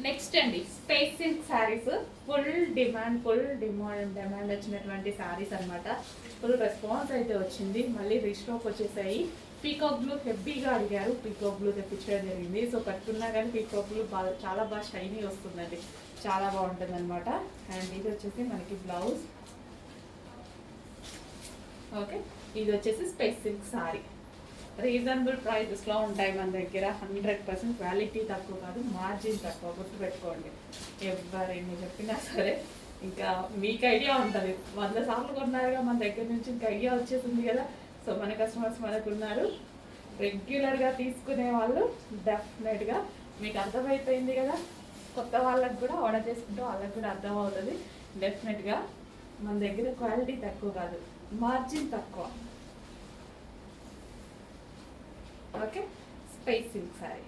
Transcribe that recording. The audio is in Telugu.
నెక్స్ట్ అండి space silk saris full demand వచ్చినటువంటి శారీస్ అనమాట. ఫుల్ రెస్పాన్స్ అయితే వచ్చింది. మళ్ళీ రీస్టాక్ వచ్చేసాయి. పీకాక్ బ్లూ హెవీగా అడిగారు, పీకాక్ బ్లూ తెప్పించడం జరిగింది. సో కట్టుకున్నా కానీ పీకాక్ బ్లూ చాలా బాగా షైనీ వస్తుందండి, చాలా బాగుంటుంది అనమాట. అండ్ ఇది వచ్చేసి మనకి బ్లౌజ్. ఓకే, ఇది వచ్చేసి స్పేస్ సిల్క్ శారీ. రీజనబుల్ ప్రైజెస్లో ఉంటాయి మన దగ్గర. 100% క్వాలిటీ తక్కువ కాదు, మార్జిన్ తక్కువ. గుర్తుపెట్టుకోండి, ఎవరైనా చెప్పినా సరే. ఇంకా మీకు ఐడియా ఉంటుంది, 100 సార్లు కొన్నారుగా మన దగ్గర నుంచి, ఇంకా ఐడియా వచ్చేసింది కదా. సో మన కస్టమర్స్ మనకు ఉన్నారు, రెగ్యులర్గా తీసుకునే వాళ్ళు. డెఫినెట్గా మీకు అర్థమైపోయింది కదా. కొత్త వాళ్ళకి కూడా ఆర్డర్ చేసుకుంటే వాళ్ళకి కూడా అర్థం అవుతుంది. డెఫినెట్గా మన దగ్గర క్వాలిటీ తక్కువ కాదు, మార్జిన్ తక్కువ. Okay, space silk sorry.